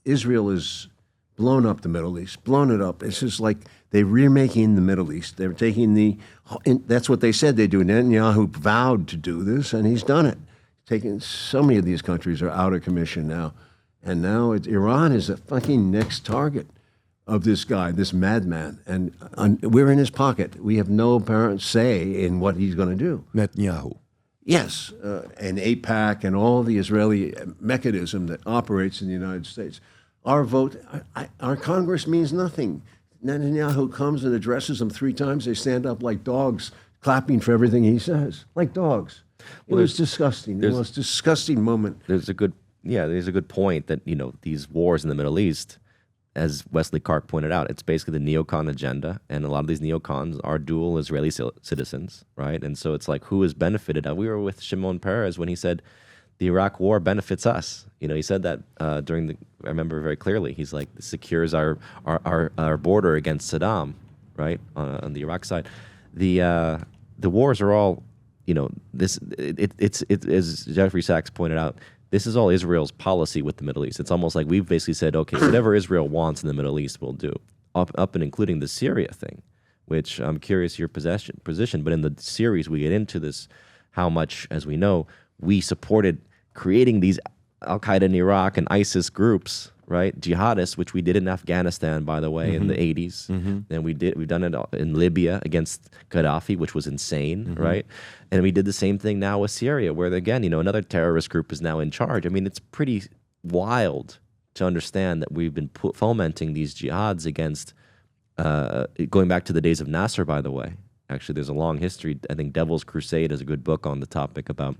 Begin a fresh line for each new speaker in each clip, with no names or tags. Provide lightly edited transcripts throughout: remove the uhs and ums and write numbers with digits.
Israel is blown up the Middle East, blown it up. It's just like they're remaking the Middle East. They're taking that's what they said they do. Netanyahu vowed to do this, and he's done it. So many of these countries are out of commission now. And now Iran is the fucking next target of this guy, this madman. And we're in his pocket. We have no apparent say in what he's going to do.
Netanyahu.
Yes, and APAC and all the Israeli mechanism that operates in the United States. Our vote, our Congress means nothing. Netanyahu comes and addresses them 3 times. They stand up like dogs, clapping for everything he says, like dogs. It was disgusting. The most disgusting moment.
There's a good point that, these wars in the Middle East, as Wesley Clark pointed out, it's basically the Neocon agenda, and a lot of these neocons are dual Israeli citizens, right? And so it's like, who has benefited? We were with Shimon Peres when he said, the Iraq war benefits us. He said that I remember very clearly. He's like, this secures our border against Saddam, right, on the Iraq side. The wars are all, it's as Jeffrey Sachs pointed out, this is all Israel's policy with the Middle East. It's almost like we've basically said, okay, whatever Israel wants in the Middle East, we'll do, up and including the Syria thing, which I'm curious your position. But in the series, we get into this, how much, as we know, we supported creating these Al-Qaeda in Iraq and ISIS groups, right? Jihadists, which we did in Afghanistan, by the way, in the 80s. And we've done it in Libya against Gaddafi, which was insane, right? And we did the same thing now with Syria, where again, another terrorist group is now in charge. I mean, it's pretty wild to understand that we've been fomenting these jihads against, going back to the days of Nasser, by the way. Actually, there's a long history. I think Devil's Crusade is a good book on the topic about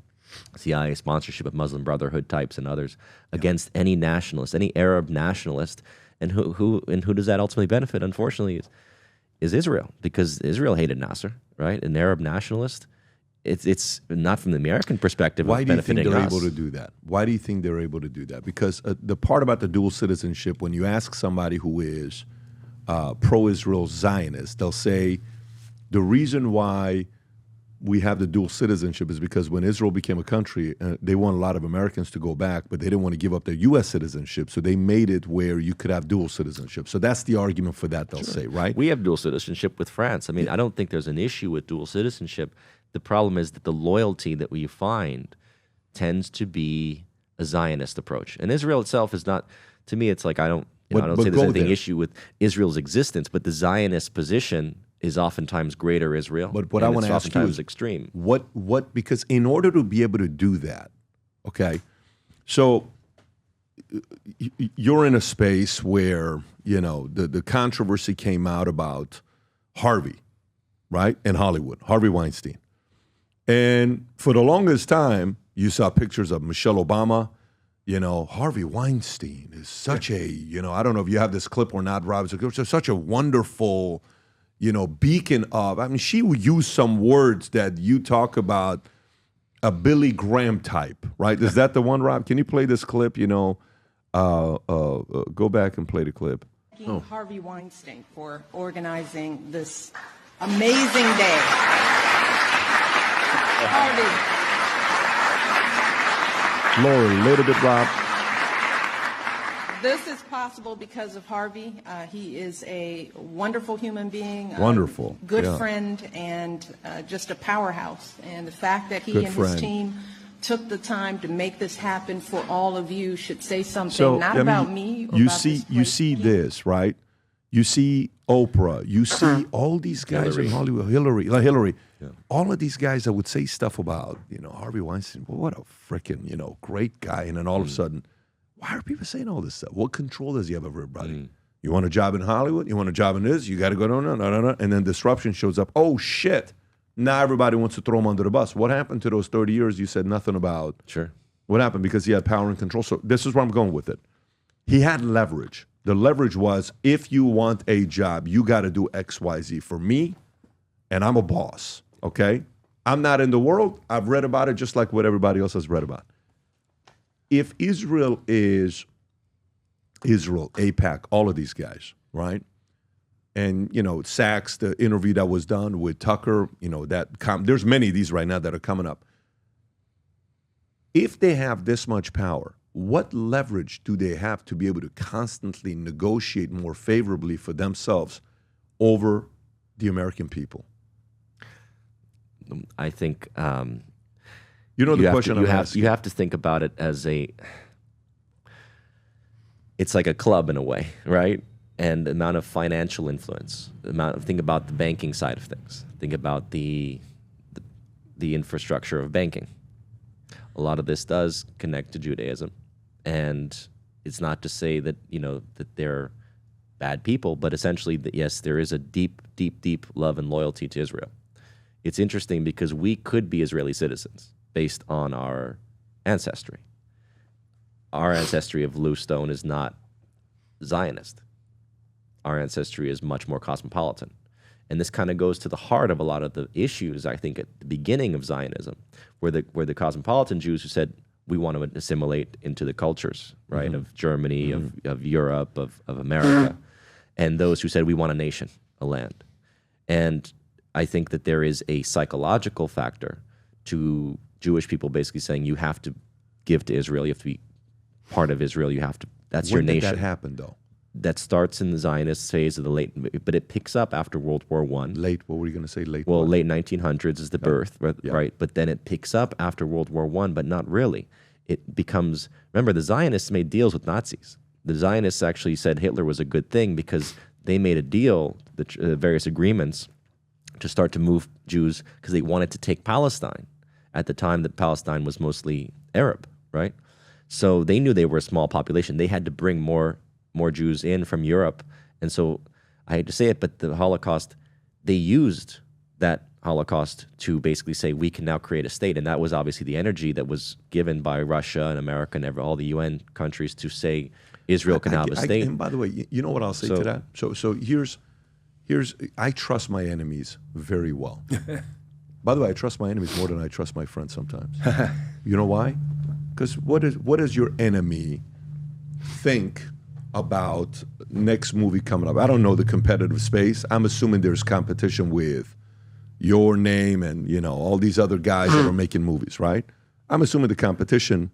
CIA sponsorship of Muslim Brotherhood types and others against any nationalist, any Arab nationalist, and who does that ultimately benefit? Unfortunately, is Israel, because Israel hated Nasser, right? An Arab nationalist. It's not from the American perspective.
Why do you think they're
us.
able to do that? Why do you think they're able to do that? Because the part about the dual citizenship, when you ask somebody who is pro-Israel Zionist, they'll say the reason why we have the dual citizenship is because when Israel became a country, they want a lot of Americans to go back, but they didn't want to give up their U.S. citizenship, so they made it where you could have dual citizenship. So that's the argument for that, they'll say, right?
We have dual citizenship with France. I mean, I don't think there's an issue with dual citizenship. The problem is that the loyalty that we find tends to be a Zionist approach. And Israel itself is not, to me, it's like I don't say there's anything issue with Israel's existence, but the Zionist position is oftentimes greater Israel.
But what I want to ask you is
extreme.
What? Because in order to be able to do that, okay, so you're in a space where the controversy came out about Harvey, right, in Hollywood, Harvey Weinstein, and for the longest time you saw pictures of Michelle Obama. Harvey Weinstein is such a I don't know if you have this clip or not, Rob. It's such a wonderful, beacon of, I mean, she used some words that you talk about a Billy Graham type, right? Is that the one, Rob? Can you play this clip? Go back and play the clip.
Harvey Weinstein for organizing this amazing day. Harvey.
Laura, a little bit, Rob.
This is possible because of Harvey. He is a wonderful human being,
wonderful,
good friend, and just a powerhouse. And the fact that he his team took the time to make this happen for all of you should say something, about me. Or
you see this, right? You see Oprah. You see all these guys in Hollywood. Hillary. Yeah. All of these guys that would say stuff about Harvey Weinstein. Well, what a freaking great guy, and then all of a sudden, why are people saying all this stuff? What control does he have over everybody? You want a job in Hollywood? You want a job in this? You got to go, no. And then disruption shows up. Oh, shit. Now everybody wants to throw him under the bus. What happened to those 30 years you said nothing about?
Sure.
What happened? Because he had power and control. So this is where I'm going with it. He had leverage. The leverage was, if you want a job, you got to do X, Y, Z for me, and I'm a boss, okay? I'm not in the world. I've read about it just like what everybody else has read about. If Israel is Israel, APAC, all of these guys, right? And, Sachs, the interview that was done with Tucker, there's many of these right now that are coming up. If they have this much power, what leverage do they have to be able to constantly negotiate more favorably for themselves over the American people?
I think
the question I'm asking.
You have to think about it as it's like a club in a way, right? And the amount of financial influence, think about the banking side of things. Think about the infrastructure of banking. A lot of this does connect to Judaism, and it's not to say that that they're bad people, but essentially, yes, there is a deep, deep, deep love and loyalty to Israel. It's interesting because we could be Israeli citizens based on our ancestry. Our ancestry of Bluestone is not Zionist. Our ancestry is much more cosmopolitan. And this kind of goes to the heart of a lot of the issues, I think, at the beginning of Zionism, where the cosmopolitan Jews who said, we want to assimilate into the cultures, right, mm-hmm. of Germany, mm-hmm. of Europe, of America, and those who said, we want a nation, a land. And I think that there is a psychological factor to Jewish people basically saying, you have to give to Israel, you have to be part of Israel, that's your nation.
When did that happen, though?
That starts in the Zionist phase of but it picks up after World War I.
Late, what were you going to say? Late?
Well, late 1900s is the birth, right?
Yeah.
But then it picks up after World War I, but not really. It becomes, remember, the Zionists made deals with Nazis. The Zionists actually said Hitler was a good thing because they made a deal, the various agreements, to start to move Jews because they wanted to take Palestine at the time that Palestine was mostly Arab, right? So they knew they were a small population. They had to bring more Jews in from Europe. And so I hate to say it, but the Holocaust, they used that Holocaust to basically say we can now create a state. And that was obviously the energy that was given by Russia and America and all the UN countries to say Israel can have a state.
And by the way, you know what I'll say to that? So here's I trust my enemies very well. By the way, I trust my enemies more than I trust my friends sometimes. You know why? Because what does your enemy think about next movie coming up? I don't know the competitive space. I'm assuming there's competition with your name and all these other guys that are making movies, right? I'm assuming the competition,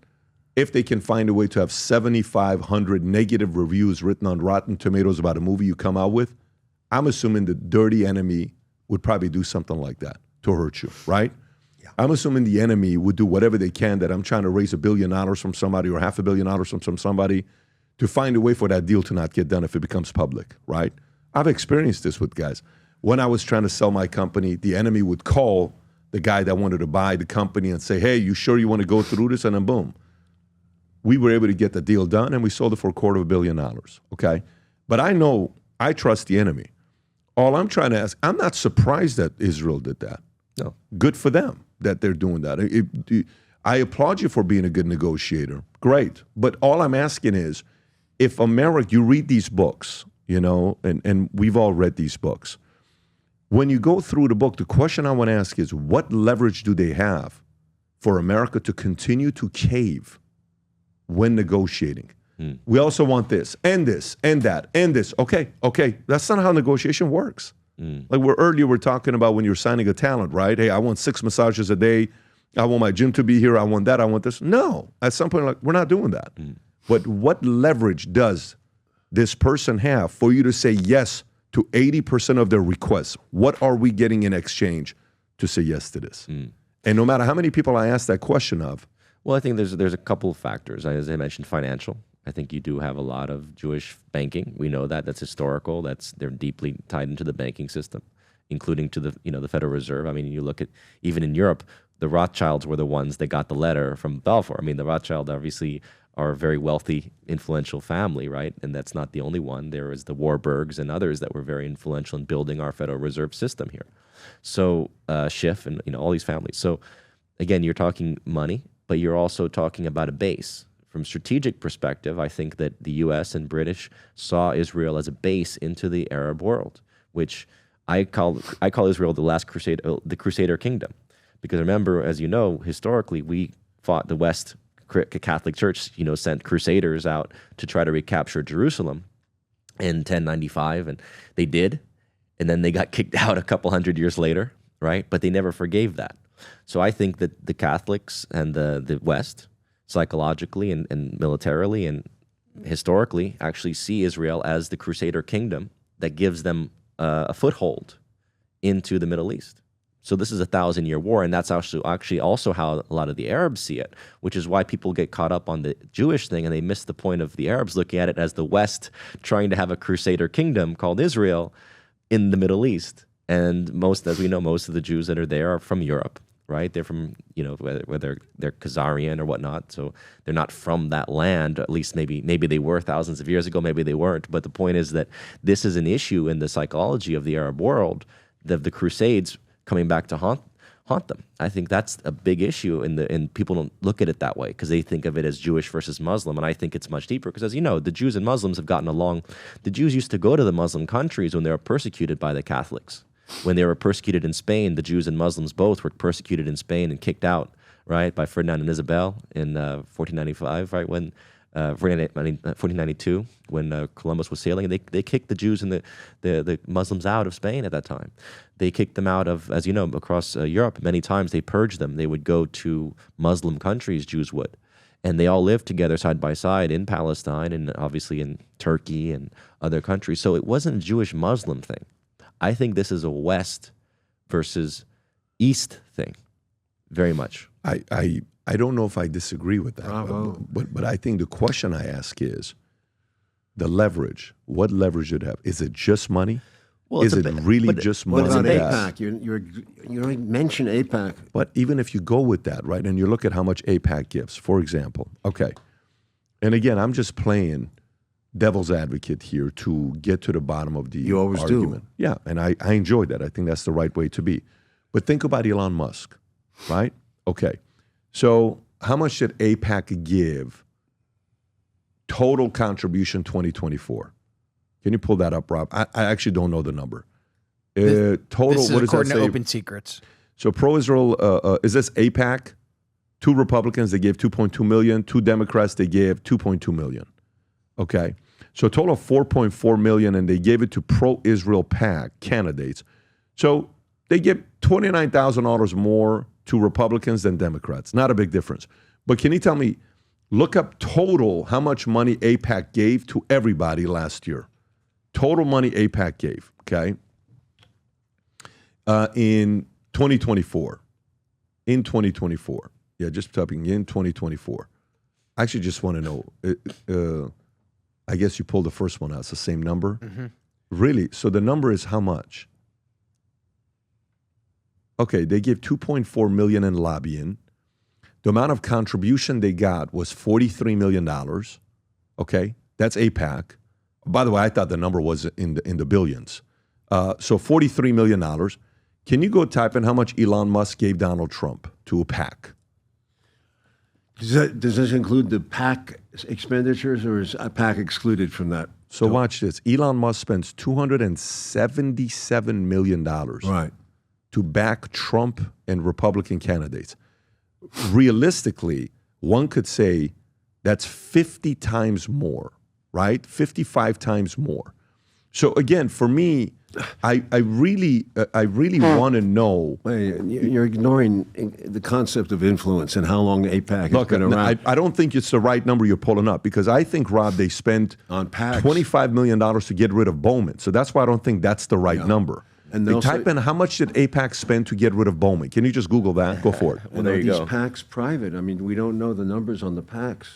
if they can find a way to have 7,500 negative reviews written on Rotten Tomatoes about a movie you come out with, I'm assuming the dirty enemy would probably do something like that to hurt you, right? Yeah. I'm assuming the enemy would do whatever they can that I'm trying to raise $1 billion from somebody or $500 million from somebody to find a way for that deal to not get done if it becomes public, right? I've experienced this with guys. When I was trying to sell my company, the enemy would call the guy that wanted to buy the company and say, hey, you sure you want to go through this? And then boom. We were able to get the deal done and we sold it for $250 million, okay? But I trust the enemy. All I'm trying to ask, I'm not surprised that Israel did that.
No.
Good for them that they're doing that. I applaud you for being a good negotiator. Great. But all I'm asking is, if America, you read these books, and we've all read these books. When you go through the book, the question I want to ask is, what leverage do they have for America to continue to cave when negotiating? We also want this, and that, and this. Okay. That's not how negotiation works. Like earlier we're talking about when you're signing a talent, right? Hey, I want 6 massages a day. I want my gym to be here. I want that. I want this. No. At some point, we're not doing that. But what leverage does this person have for you to say yes to 80% of their requests? What are we getting in exchange to say yes to this? And no matter how many people I ask that question of.
Well, I think there's a couple of factors. As I mentioned, financial. I think you do have a lot of Jewish banking. We know that. That's historical. They're deeply tied into the banking system, including to the Federal Reserve. I mean, you look at, even in Europe, the Rothschilds were the ones that got the letter from Balfour. I mean, the Rothschilds obviously are a very wealthy, influential family, right? And that's not the only one. There is the Warburgs and others that were very influential in building our Federal Reserve System here. So Schiff and all these families. So again, you're talking money, but you're also talking about a base. From strategic perspective, I think that the U.S. and British saw Israel as a base into the Arab world, which I call Israel the last crusade, the Crusader kingdom, because remember, as you know, historically we fought the West Catholic Church, sent crusaders out to try to recapture Jerusalem in 1095, and they did, and then they got kicked out a couple hundred years later, right? But they never forgave that. So I think that the Catholics and the West psychologically and militarily and historically actually see Israel as the Crusader kingdom that gives them a foothold into the Middle East. So this is a 1,000-year war, and that's actually also how a lot of the Arabs see it, which is why people get caught up on the Jewish thing, and they miss the point of the Arabs looking at it as the West trying to have a Crusader kingdom called Israel in the Middle East. And as we know, most of the Jews that are there are from Europe, right? They're from, whether they're Khazarian or whatnot, so they're not from that land. At least maybe they were thousands of years ago, maybe they weren't. But the point is that this is an issue in the psychology of the Arab world, the Crusades coming back to haunt them. I think that's a big issue, and people don't look at it that way because they think of it as Jewish versus Muslim, and I think it's much deeper because, as you know, the Jews and Muslims have gotten along. The Jews used to go to the Muslim countries when they were persecuted by the Catholics. When they were persecuted in Spain, the Jews and Muslims both were persecuted in Spain and kicked out, right, by Ferdinand and Isabel in 1495, right, when 1492, when Columbus was sailing. They kicked the Jews and the Muslims out of Spain at that time. They kicked them out of, as you know, across Europe. Many times they purged them. They would go to Muslim countries, Jews would. And they all lived together side by side in Palestine and obviously in Turkey and other countries. So it wasn't a Jewish-Muslim thing. I think this is a West versus East thing, very much.
I don't know if I disagree with that,
Bravo.
but I think the question I ask is the leverage. What leverage should it have? Is it just money?
Well,
is it really just money?
What about
that?
APAC? You don't mention APAC.
But even if you go with that, right, and you look at how much APAC gives, for example, okay, and again, I'm just playing devil's advocate here to get to the bottom of the
You always
argument.
do.
Yeah, and I enjoy that. I think that's the right way to be. But think about Elon Musk, right? Okay, so how much did APAC give total contribution 2024? Can you pull that up, Rob? I actually don't know the number. Total,
this is
what does that
according
say?
to Open Secrets.
So pro-Israel, is this APAC? 2 Republicans, they gave 2.2 million. 2 Democrats, they gave 2.2 million. Okay, so a total of 4.4 million, and they gave it to pro-Israel PAC candidates. So they give $29,000 more to Republicans than Democrats. Not a big difference. But can you tell me, look up total how much money APAC gave to everybody last year. Total money APAC gave, okay, in 2024. In 2024. Yeah, just typing in 2024. I actually just want to know, I guess you pulled the first one out. It's the same number? Mm-hmm. Really? So the number is how much? Okay, they gave $2.4 million in lobbying. The amount of contribution they got was $43 million. Okay, that's APAC. By the way, I thought the number was in the billions. So $43 million. Can you go type in how much Elon Musk gave Donald Trump to a PAC?
Does this include the PAC expenditures, or is PAC excluded from that?
So watch this. Elon Musk spends $277 million
Right.
to back Trump and Republican candidates. Realistically, one could say that's 50 times more, right? 55 times more. So again, for me, I really want to know.
You're ignoring the concept of influence and how long APAC has been around.
I don't think it's the right number you're pulling up because I think, Rob, they spent
on PACs
$25 million to get rid of Bowman. So that's why I don't think that's the right number. And they type in how much did APAC spend to get rid of Bowman. Can you just Google that? Go for it.
And are these PACs private? I mean, we don't know the numbers on the PACs.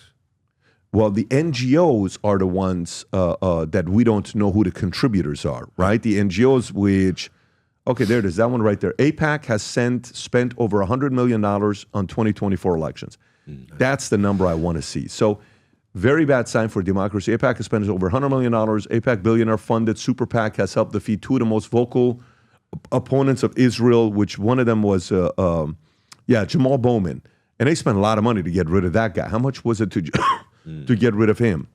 Well, the NGOs are the ones that we don't know who the contributors are, right? The NGOs which, okay, there it is, that one right there. APAC has spent over $100 million on 2024 elections. That's the number I want to see. So very bad sign for democracy. APAC has spent over $100 million. APAC billionaire funded Super PAC has helped defeat 2 of the most vocal opponents of Israel, which one of them was, Jamal Bowman. And they spent a lot of money to get rid of that guy. How much was it to get rid of him?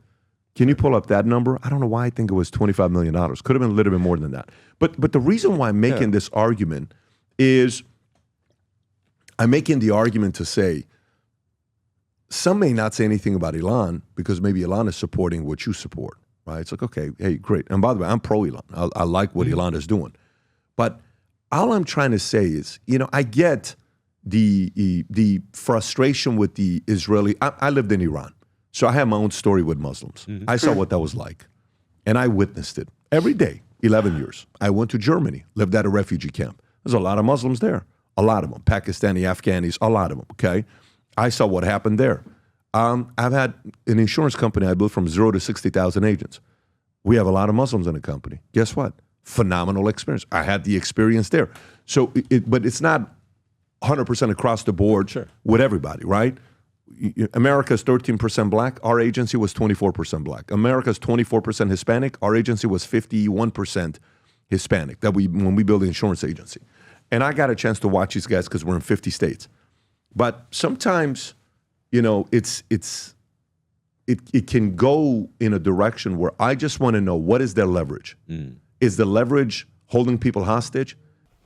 Can you pull up that number? I don't know why I think it was $25 million. Could have been a little bit more than that. But the reason why I'm making this argument is I'm making the argument to say some may not say anything about Elon because maybe Elon is supporting what you support, right? It's like, okay, hey, great. And by the way, I'm pro-Elon. I like what Elon is doing. But all I'm trying to say is, I get the frustration with the Israeli. I lived in Iran, so I have my own story with Muslims. I saw what that was like, and I witnessed it every day. 11 years. I went to Germany, lived at a refugee camp. There's a lot of Muslims there, a lot of them, Pakistani, Afghanis, a lot of them. Okay, I saw what happened there. I've had an insurance company I built from 0 to 60,000 agents. We have a lot of Muslims in the company. Guess what? Phenomenal experience. I had the experience there. So, but it's not 100% across the board with everybody, right? America's 13% black. Our agency was 24% black. America's 24% Hispanic. Our agency was 51% Hispanic. When we built the insurance agency, and I got a chance to watch these guys because we're in 50 states. But sometimes, it can go in a direction where I just want to know, what is their leverage? Is the leverage holding people hostage?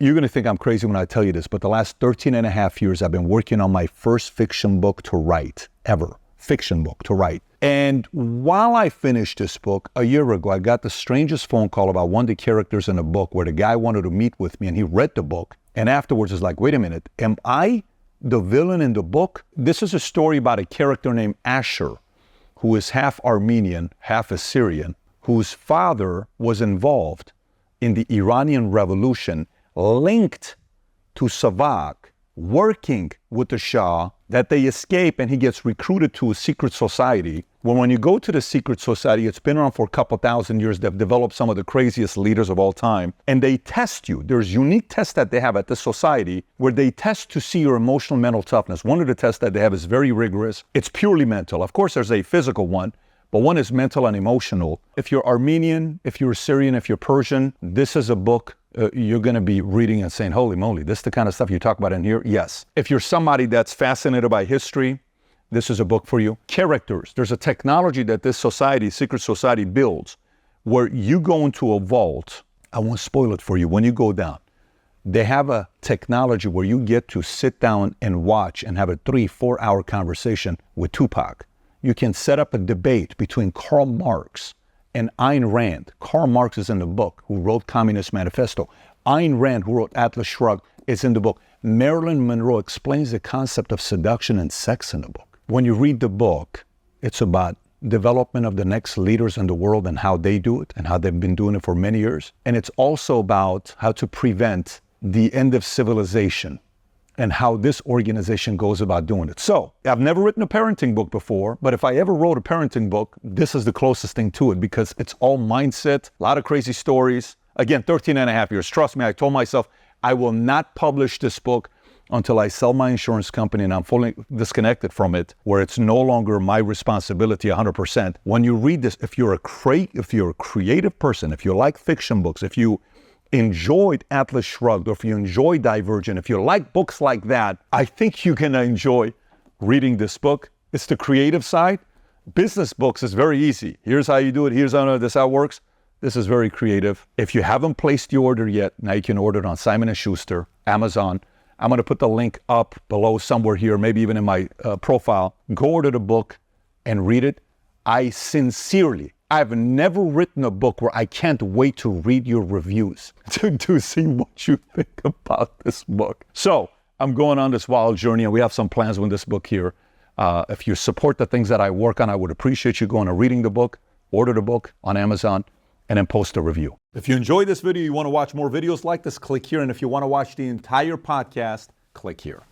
You're going to think I'm crazy when I tell you this, but the last 13 and a half years, I've been working on my first fiction book to write, ever. Fiction book to write. And while I finished this book, a year ago, I got the strangest phone call about one of the characters in the book where the guy wanted to meet with me, and he read the book. And afterwards, was like, wait a minute, am I the villain in the book? This is a story about a character named Asher, who is half Armenian, half Assyrian, whose father was involved in the Iranian Revolution, linked to Savak, working with the Shah, that they escape, and he gets recruited to a secret society. Well, when you go to the secret society, it's been around for a couple thousand years. They've developed some of the craziest leaders of all time, and they test you. There's unique tests that they have at this society where they test to see your emotional mental toughness. One of the tests that they have is very rigorous. It's purely mental. Of course, there's a physical one, but one is mental and emotional. If you're Armenian, if you're Syrian, if you're Persian, this is a book you're going to be reading and saying, holy moly, this is the kind of stuff you talk about in here? Yes. If you're somebody that's fascinated by history, this is a book for you. Characters. There's a technology that this society, secret society, builds where you go into a vault. I won't spoil it for you. When you go down, they have a technology where you get to sit down and watch and have a 3-4 hour conversation with Tupac. You can set up a debate between Karl Marx and Ayn Rand. Karl Marx is in the book, who wrote Communist Manifesto. Ayn Rand, who wrote Atlas Shrugged, is in the book. Marilyn Monroe explains the concept of seduction and sex in the book. When you read the book, it's about development of the next leaders in the world and how they do it and how they've been doing it for many years. And it's also about how to prevent the end of civilization and how this organization goes about doing it. So, I've never written a parenting book before, but if I ever wrote a parenting book, this is the closest thing to it because it's all mindset, a lot of crazy stories. Again, 13 and a half years. Trust me, I told myself I will not publish this book until I sell my insurance company and I'm fully disconnected from it, where it's no longer my responsibility 100%. When you read this, if you're a creative person, if you like fiction books, if you enjoyed Atlas Shrugged, or if you enjoy Divergent, if you like books like that, I think you're going to enjoy reading this book. It's the creative side. Business books is very easy. Here's how you do it. Here's how this how it works. This is very creative. If you haven't placed the order yet, now you can order it on Simon & Schuster, Amazon. I'm going to put the link up below somewhere here, maybe even in my profile. Go order the book and read it. I've never written a book where I can't wait to read your reviews to see what you think about this book. So I'm going on this wild journey, and we have some plans with this book here. If you support the things that I work on, I would appreciate you going and reading the book, order the book on Amazon, and then post a review. If you enjoyed this video, you want to watch more videos like this, click here. And if you want to watch the entire podcast, click here.